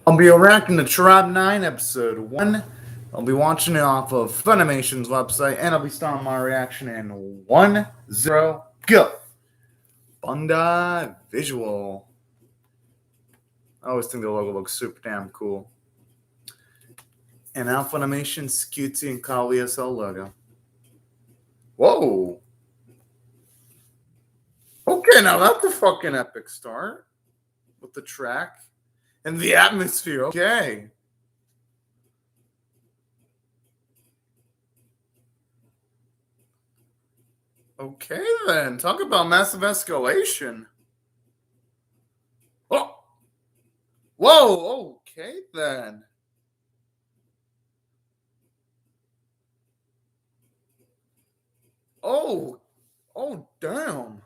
I'll be reacting to Tribe 9 episode 1. I'll be watching it off of Funimation's website, and I'll be starting my reaction in 1, 0, go! Bunda visual. I always think the logo looks super damn cool. And now Funimation's cutesy and Kali SL logo. Whoa! Okay, now that's a fucking epic start. With the track and the atmosphere. Okay. Okay, then. Talk about massive escalation. Oh! Whoa! Okay, then. Oh! Oh, damn.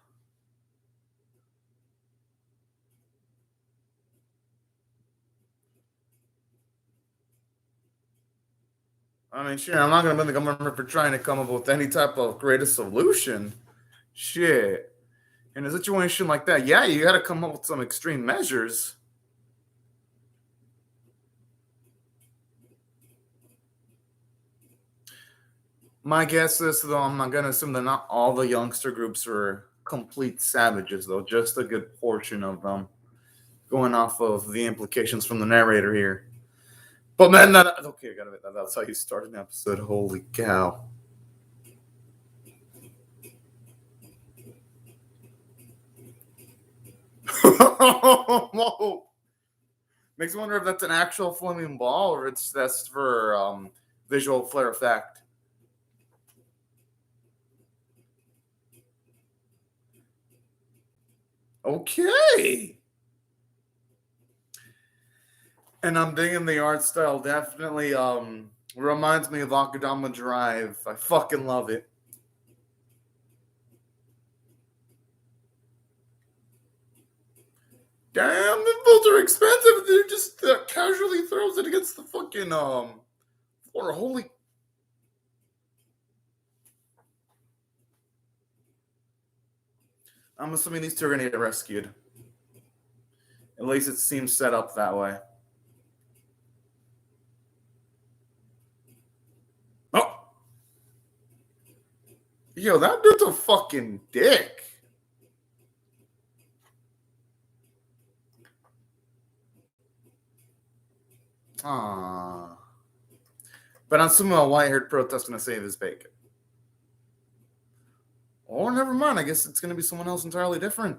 I mean, shit, I'm not going to blame the government for trying to come up with any type of creative solution. Shit. In a situation like that, yeah, you got to come up with some extreme measures. My guess is, though, I'm not going to assume that not all the youngster groups are complete savages, though. Just a good portion of them. Going off of the implications from the narrator here. But man, okay, I gotta admit, that's how you start an episode. Holy cow. Whoa. Makes me wonder if that's an actual flaming ball or that's for visual flare effect. Okay. And I'm digging the art style. Definitely reminds me of Akadama Drive. I fucking love it. Damn, the bolts are expensive. They're just casually throws it against the fucking floor. Holy. I'm assuming these two are gonna get rescued. At least it seems set up that way. Oh! Yo, that dude's a fucking dick. Aww. But I'm assuming a white-haired protest gonna save his bacon. Or never mind, I guess it's gonna be someone else entirely different.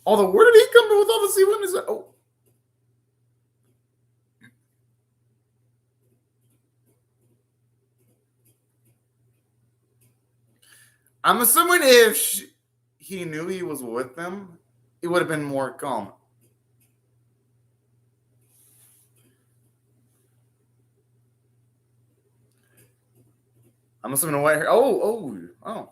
Although, where did he come in with all the C1? Oh. I'm assuming if he knew he was with them, it would have been more calm. I'm assuming a white hair. Oh.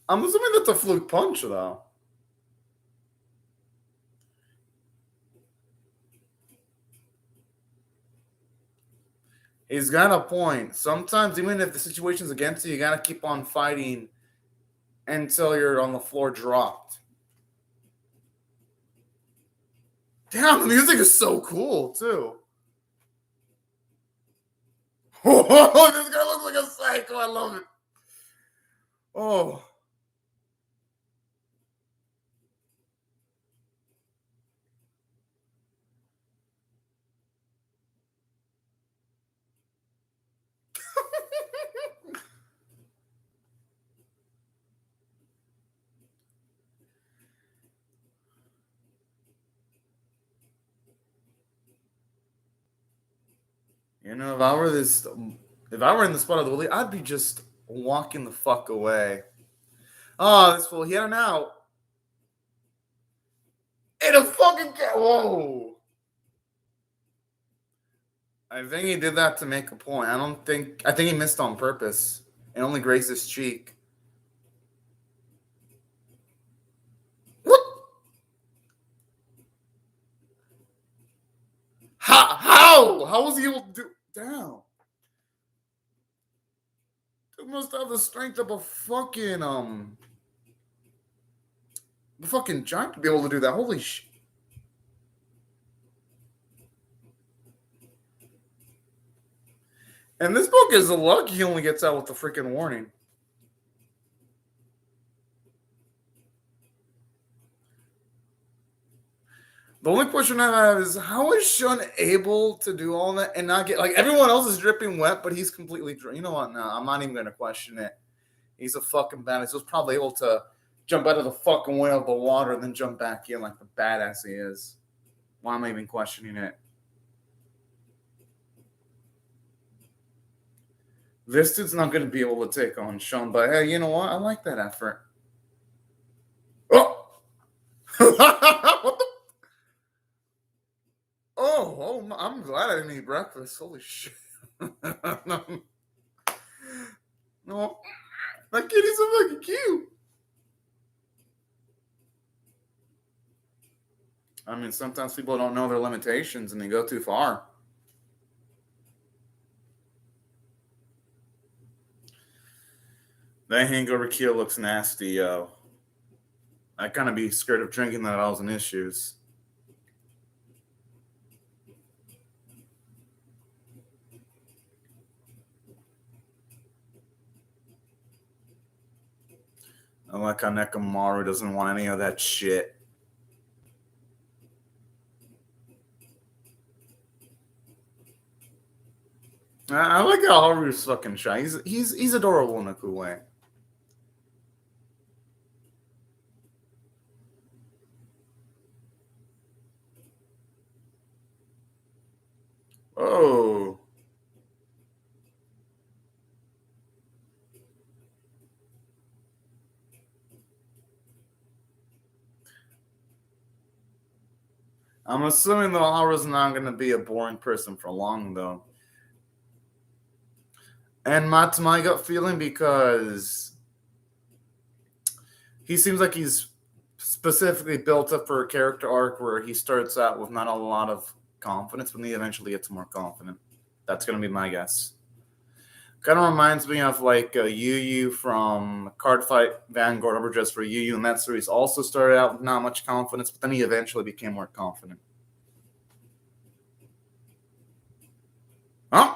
I'm assuming that's a fluke punch, though. He's got a point. Sometimes, even if the situation's against you, you gotta keep on fighting until you're on the floor dropped. Damn, the music is so cool, too. Oh, this guy looks like a psycho. I love it. Oh. You know, if I were in the spot of the league, I'd be just walking the fuck away. Oh, this fool, he had an out. And a fucking whoa. I think he did that to make a point. I think he missed on purpose and only grazed his cheek. What? How? How was he able to do down? They must have the strength of a fucking giant to be able to do that. Holy shit. And this book is lucky he only gets out with the freaking warning. The only question I have is how is Shun able to do all that and not get, like, everyone else is dripping wet, but he's completely dry. You know what? No, I'm not even going to question it. He's a fucking badass. He was probably able to jump out of the fucking way of the water and then jump back in like the badass he is. Why am I even questioning it? This dude's not going to be able to take on Shun, but hey, you know what? I like that effort. Oh! What the? Oh, I'm glad I didn't eat breakfast. Holy shit. No, that kitty's so fucking cute. I mean, sometimes people don't know their limitations and they go too far. That hangover keel looks nasty, yo. I'd kind of be scared of drinking that if I was in issues. I like how Nekomaru doesn't want any of that shit. I like how Haru's fucking shy. He's adorable in a cool way. Oh. I'm assuming that Haru's not going to be a boring person for long, though. And that's my gut feeling because he seems like he's specifically built up for a character arc where he starts out with not a lot of confidence, but then he eventually gets more confident. That's going to be my guess. Kind of reminds me of like Yu Yu from Card Fight Vanguard Overdress, where Yu Yu in that series also started out with not much confidence, but then he eventually became more confident. Huh?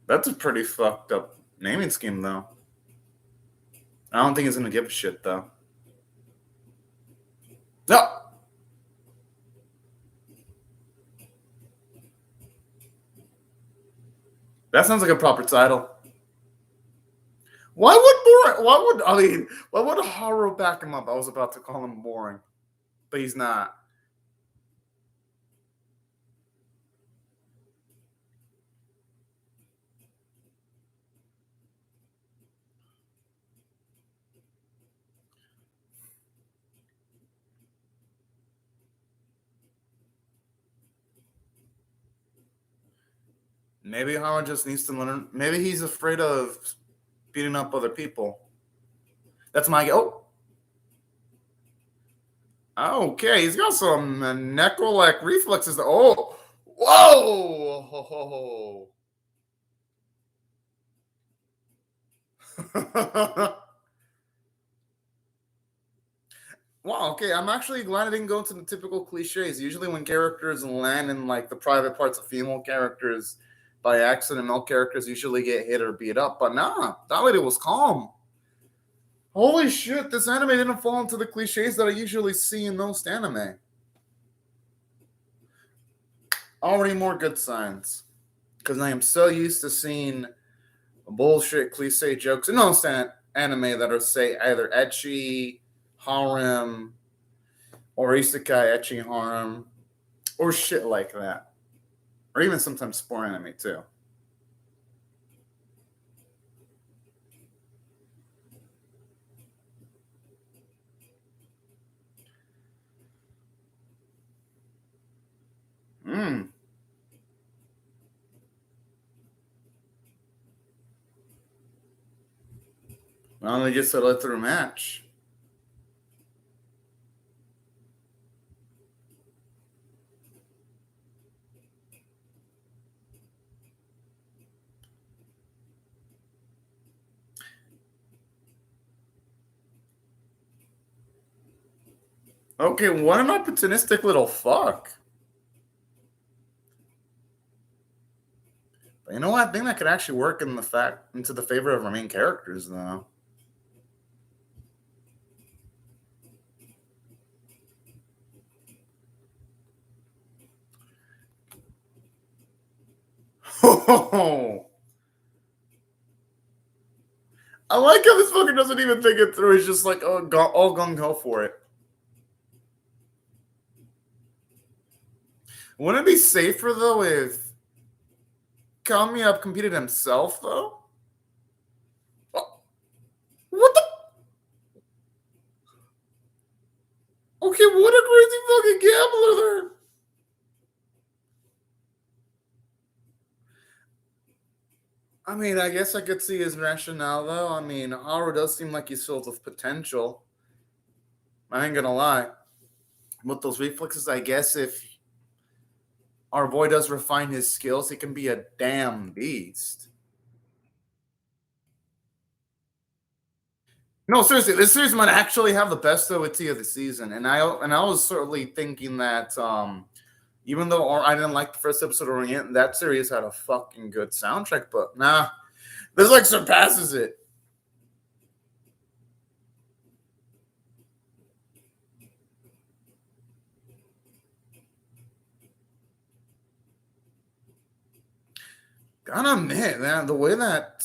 That's a pretty fucked up naming scheme, though. I don't think he's going to give a shit, though. No! That sounds like a proper title. Why would Haru back him up? I was about to call him boring, but he's not. Maybe Haru just needs to learn. Maybe he's afraid of beating up other people. That's my Okay, he's got some necro-like reflexes. Oh, whoa! Wow, okay, I'm actually glad I didn't go into the typical cliches. Usually when characters land in like the private parts of female characters by accident, male characters usually get hit or beat up. But nah, that lady was calm. Holy shit, this anime didn't fall into the cliches that I usually see in most anime. Already more good signs. Because I am so used to seeing bullshit cliche jokes in most anime that are, say, either ecchi, harem, or isekai ecchi harem, or shit like that. Or even sometimes sport anime, too. Well, they just let through a match. Okay, what an opportunistic little fuck. But you know what? I think that could actually work into the favor of our main characters, though. Oh, I like how this fucker doesn't even think it through. He's just like, oh, all gung ho for it. Wouldn't it be safer though if Kamiya competed himself though? Oh, what the? Okay, what a crazy fucking gambler there. I mean, I guess I could see his rationale though. I mean, Haru does seem like he's filled with potential. I ain't gonna lie. With those reflexes, I guess if our boy does refine his skills, he can be a damn beast. No, seriously, this series might actually have the best OT of the season, and I was certainly thinking that even though I didn't like the first episode of Orient, that series had a fucking good soundtrack, but nah, this like surpasses it. Gotta admit, man, the way that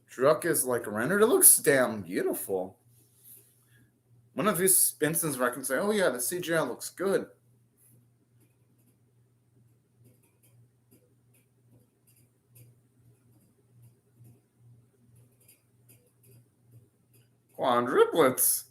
truck is like rendered, it looks damn beautiful. One of these instances where I can say, "Oh yeah, the CGI looks good." Quadruplets.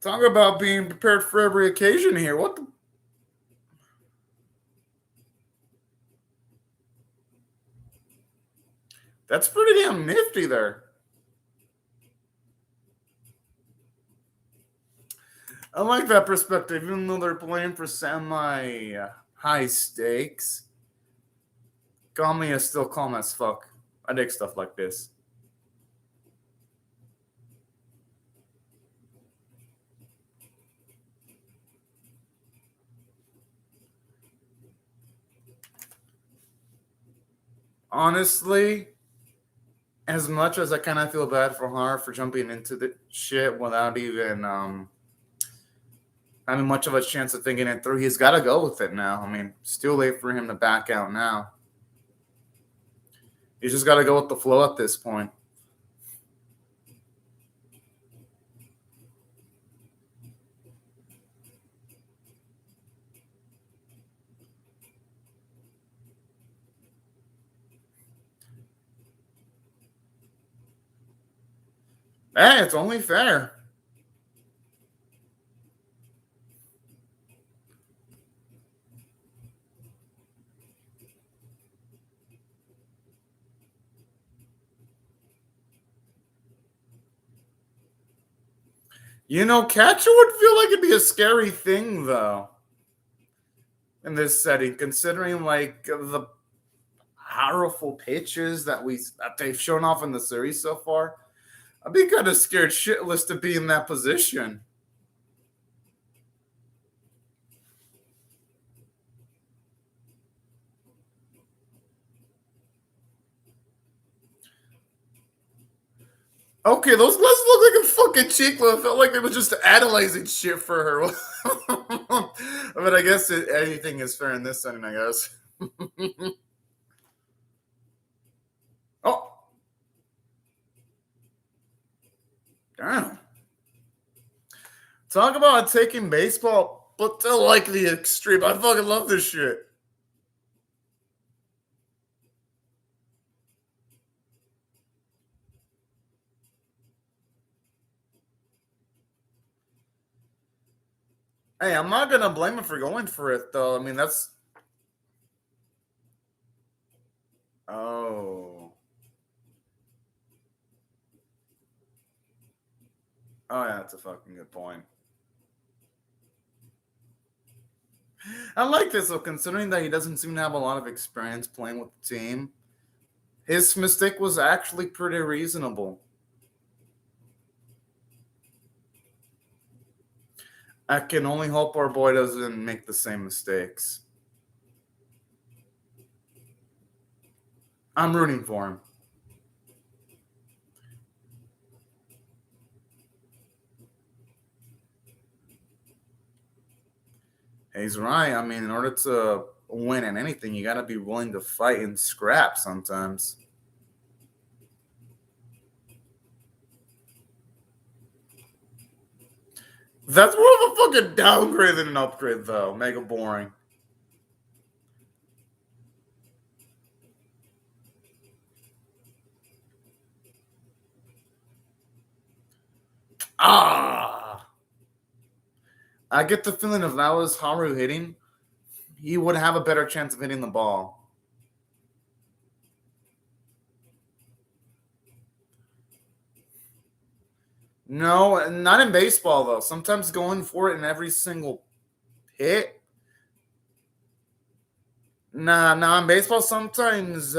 Talk about being prepared for every occasion here. What the? That's pretty damn nifty there. I like that perspective, even though they're playing for semi high stakes. Kami is still calm as fuck. I dig stuff like this. Honestly, as much as I kind of feel bad for her for jumping into the shit without even having much of a chance of thinking it through, he's got to go with it now. I mean, it's too late for him to back out now. He's just got to go with the flow at this point. Hey, it's only fair. You know, catcher would feel like it'd be a scary thing, though, in this setting, considering like the powerful pitches that they've shown off in the series so far. I'd be kind of scared shitless to be in that position. Okay, those glasses look like a fucking cheeklo. It felt like they were just analyzing shit for her. But I guess anything is fair in this setting, I guess. Oh, damn. Talk about taking baseball, but to like the extreme. I fucking love this shit. Hey, I'm not gonna blame him for going for it, though. I mean, that's. Oh. Oh, yeah, that's a fucking good point. I like this, though, considering that he doesn't seem to have a lot of experience playing with the team. His mistake was actually pretty reasonable. I can only hope our boy doesn't make the same mistakes. I'm rooting for him. He's right. I mean, in order to win at anything, you got to be willing to fight and scrap sometimes. That's more of a fucking downgrade than an upgrade, though. Mega boring. Ah! I get the feeling if that was Haru hitting, he would have a better chance of hitting the ball. No, not in baseball, though. Sometimes going for it in every single hit. Nah, in baseball, sometimes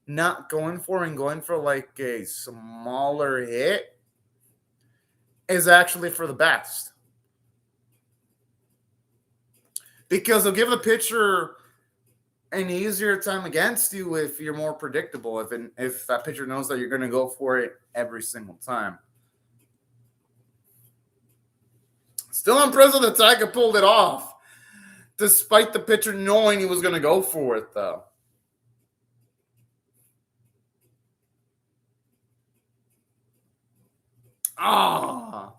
not going for and going for like a smaller hit is actually for the best. Because they'll give the pitcher an easier time against you if you're more predictable. If that pitcher knows that you're going to go for it every single time. Still impressive that Tiger pulled it off, despite the pitcher knowing he was going to go for it, though. Ah.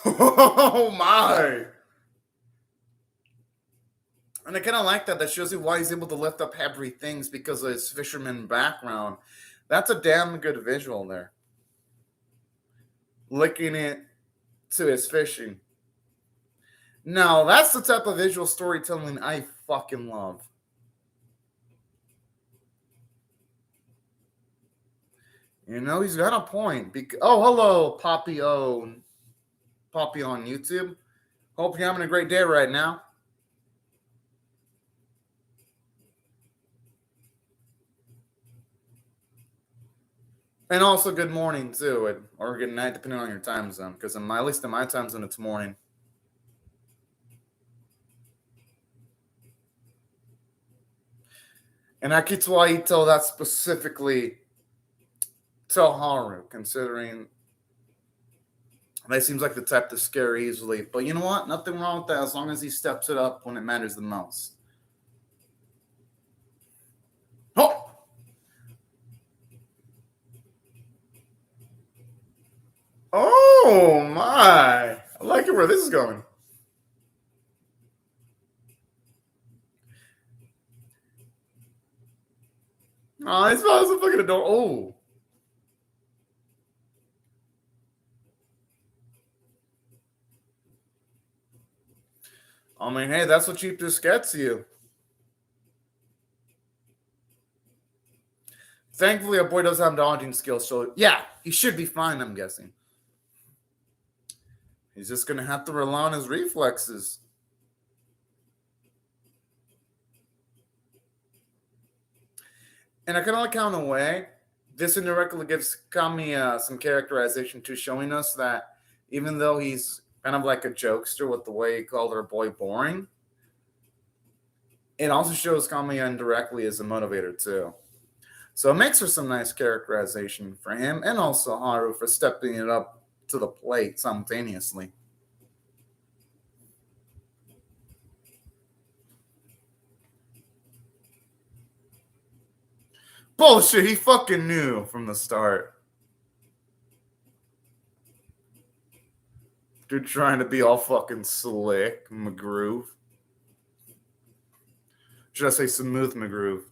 Oh my. And I kind of like that. That shows you why he's able to lift up heavy things because of his fisherman background. That's a damn good visual there. Linking it to his fishing. Now, that's the type of visual storytelling I fucking love. You know, he's got a point. Oh, hello, Poppy on YouTube. Hope you're having a great day right now. And also good morning, too, or good night, depending on your time zone. Because at least in my time zone, it's morning. And Akito Ito, that specifically to Haru, considering that seems like the type to scare easily. But you know what? Nothing wrong with that as long as he steps it up when it matters the most. Oh! Oh, my. I like it where this is going. Oh, this is a fucking adult. Oh. I mean, hey, that's what cheapness gets you. Thankfully, our boy does have dodging skills, so yeah, he should be fine, I'm guessing. He's just going to have to rely on his reflexes. And I kind of like how, in a way, this indirectly gives Kami some characterization to showing us that even though he's kind of like a jokester with the way he called our boy boring, it also shows Kami indirectly as a motivator, too. So it makes for some nice characterization for him and also Haru for stepping it up to the plate simultaneously. Bullshit, he fucking knew from the start. Dude trying to be all fucking slick, McGroove. Should I say smooth McGroove?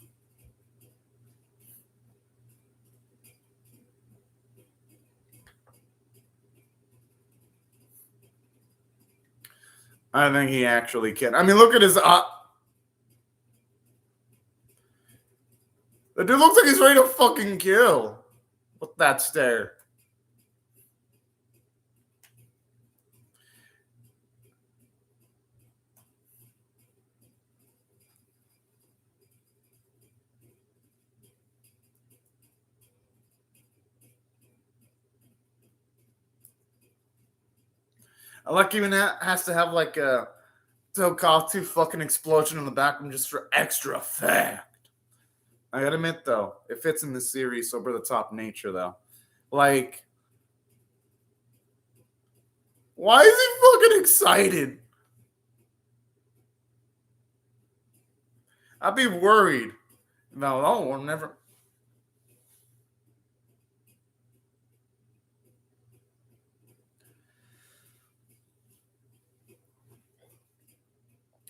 I think he actually can. I mean, look at his. The dude looks like he's ready to fucking kill with that stare. I like even that has to have like a Tokaku fucking explosion in the background just for extra effect. I gotta admit though, it fits in the series over the top nature though. Like, why is he fucking excited? I'd be worried. No, we'll never.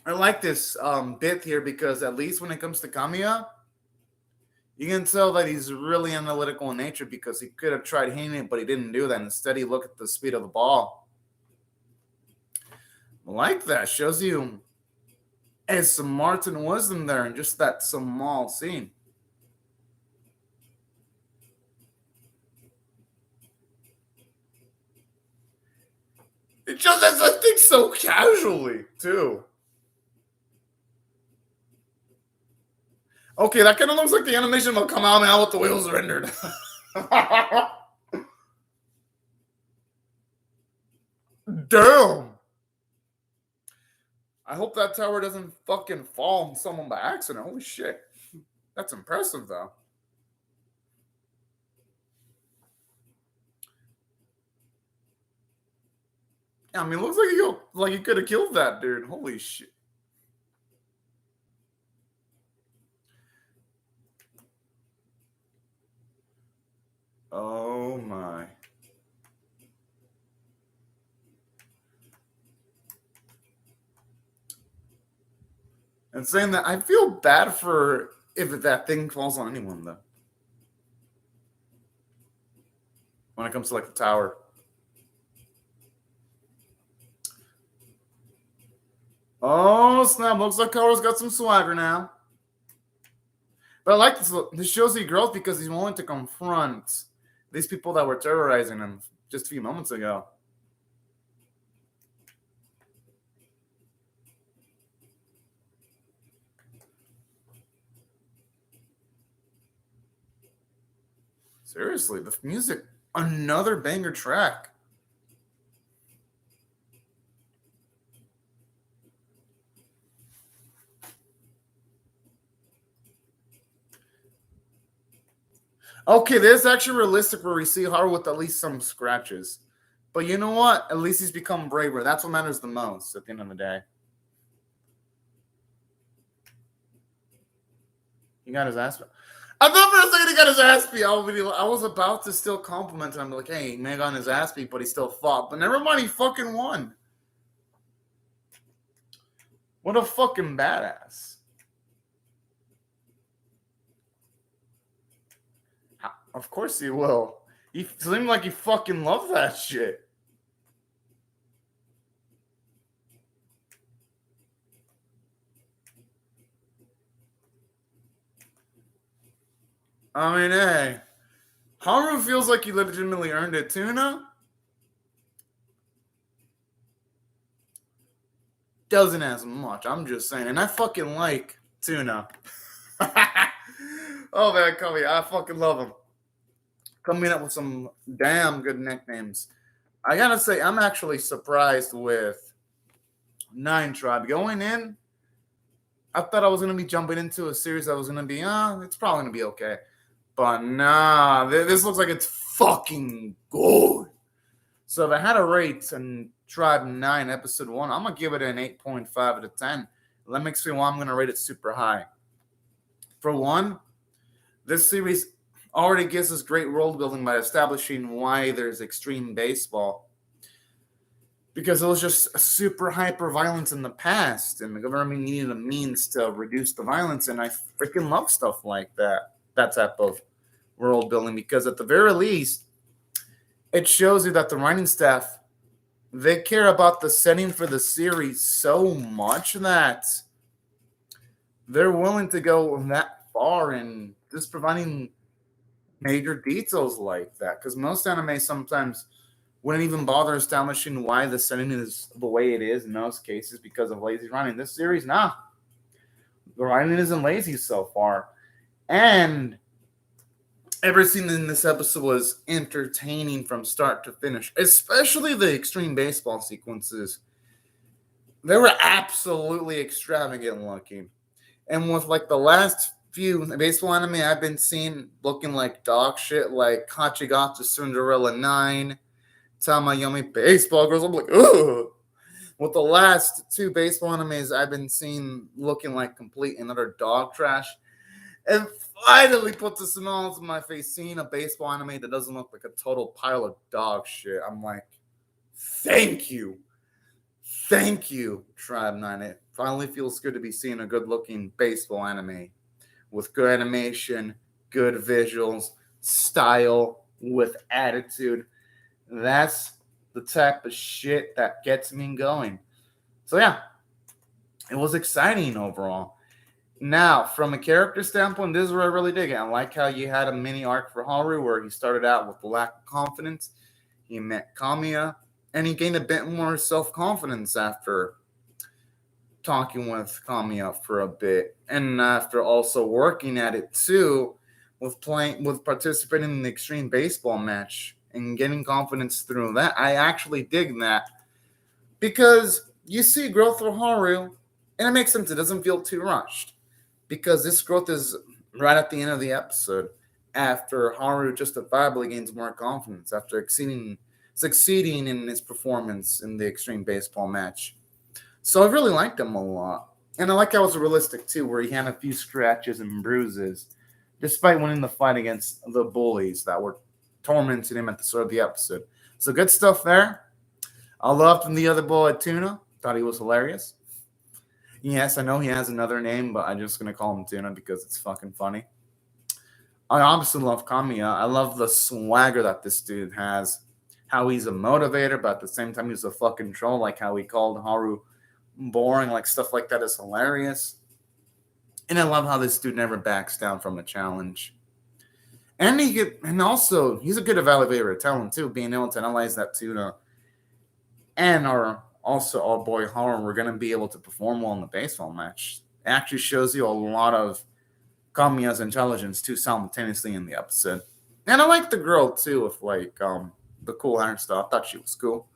I like this bit here because at least when it comes to Kamiya, you can tell that he's really analytical in nature because he could have tried hitting it, but he didn't do that. Instead, he looked at the speed of the ball. I like that. Shows you as some Martin wisdom there in just that small scene. It just does that thing so casually, too. Okay, that kind of looks like the animation will come out now with the wheels rendered. Damn. I hope that tower doesn't fucking fall on someone by accident. Holy shit. That's impressive, though. I mean, it looks like he could have killed that dude. Holy shit. Oh my. And saying that, I feel bad for if that thing falls on anyone, though. When it comes to, like, the tower. Oh, snap. Looks like Koro's got some swagger now. But I like this. This shows you growth because he's willing to confront these people that were terrorizing him just a few moments ago. Seriously, the music, another banger track. Okay, this is actually realistic where we see Haru with at least some scratches. But you know what? At least he's become braver. That's what matters the most at the end of the day. He got his ass beat. I thought for a second he got his ass beat. I was about to still compliment him. I'm like, hey, man got his ass beat, but he still fought. But never mind, he fucking won. What a fucking badass. Of course he will. He seemed like he fucking loved that shit. I mean, hey. Haru feels like he legitimately earned it. Tuna doesn't as much. I'm just saying. And I fucking like Tuna. Oh, man, Cubby. I fucking love him. Coming up with some damn good nicknames. I gotta say, I'm actually surprised with Nine Tribe. Going in, I thought I was gonna be jumping into a series that was gonna be, it's probably gonna be okay. But nah, this looks like it's fucking good. So if I had a rate in Tribe 9 Episode 1, I'm gonna give it an 8.5 out of 10. That makes me why I'm gonna rate it super high. For one, this series already gives us great world building by establishing why there's extreme baseball. Because it was just super hyper violence in the past, and the government needed a means to reduce the violence, and I freaking love stuff like that. That type of world building, because at the very least, it shows you that the writing staff, they care about the setting for the series so much that they're willing to go that far in just providing major details like that. Because most anime sometimes wouldn't even bother establishing why the setting is the way it is in most cases because of lazy writing. This series, nah. The writing isn't lazy so far. And everything in this episode was entertaining from start to finish, especially the extreme baseball sequences. They were absolutely extravagant looking. And with like the last few baseball anime I've been seeing looking like dog shit, like Hachigatsu Cinderella 9, Tamayomi Baseball Girls, I'm like, ugh. With the last two baseball animes I've been seeing looking like complete and utter dog trash, and finally puts a smile on my face seeing a baseball anime that doesn't look like a total pile of dog shit. I'm like, thank you. Thank you, Tribe 9. It finally feels good to be seeing a good-looking baseball anime with good animation, good visuals, style, with attitude. That's the type of shit that gets me going. So yeah, it was exciting overall. Now, from a character standpoint, this is where I really dig it. I like how you had a mini arc for Haru where he started out with a lack of confidence. He met Kamiya, and he gained a bit more self-confidence after talking with Kamiya for a bit, and after also working at it too, with participating in the extreme baseball match and getting confidence through that. I actually dig that because you see growth for Haru, and it makes sense. It doesn't feel too rushed because this growth is right at the end of the episode after Haru justifiably gains more confidence after succeeding in his performance in the extreme baseball match. So I really liked him a lot. And I like how it was realistic too, where he had a few scratches and bruises, despite winning the fight against the bullies that were tormenting him at the start of the episode. So good stuff there. I loved the other boy, Tuna. Thought he was hilarious. Yes, I know he has another name, but I'm just going to call him Tuna because it's fucking funny. I obviously love Kamiya. I love the swagger that this dude has. How he's a motivator, but at the same time he's a fucking troll. Like how he called Haru boring, like stuff like that is hilarious. And I love how this dude never backs down from a challenge. And he's a good evaluator of talent too, being able to analyze that Tuna and our boy Haru were going to be able to perform well in the baseball match. It actually shows you a lot of Kamiya's intelligence too simultaneously in the episode. And I like the girl too with like the cool hairstyle. I thought she was cool.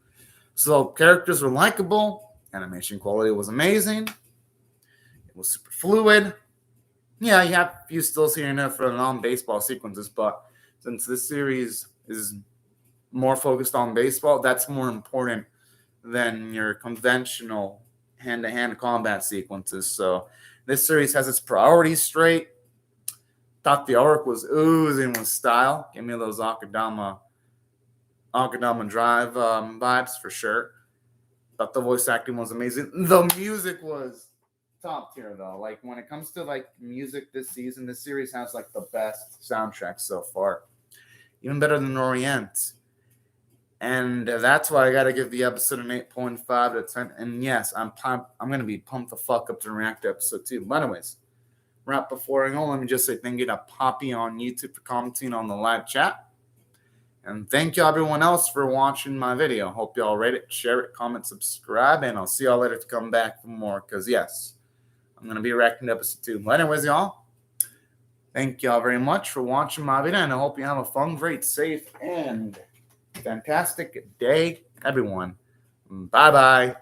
So characters were likable. Animation quality was amazing. It was super fluid. Yeah, you have a few stills here and there for the non-baseball sequences, but since this series is more focused on baseball, that's more important than your conventional hand-to-hand combat sequences. So this series has its priorities straight. Thought the arc was oozing with style. Give me those Akadama Drive vibes for sure. Thought the voice acting was amazing. The music was top tier though. Like when it comes to like music this season, this series has like the best soundtrack so far. Even better than Orient. And that's why I got to give the episode an 8.5 out of 10. And yes, I'm going to be pumped the fuck up to react to episode 2. But anyways, right before I go, let me just say thank you to Poppy on YouTube for commenting on the live chat. And thank you everyone else for watching my video. Hope y'all rate it, share it, comment, subscribe. And I'll see y'all later to come back for more. Because yes, I'm going to be reacting to episode 2. But anyways, y'all, thank y'all very much for watching my video. And I hope you have a fun, great, safe, and fantastic day, everyone. Bye-bye.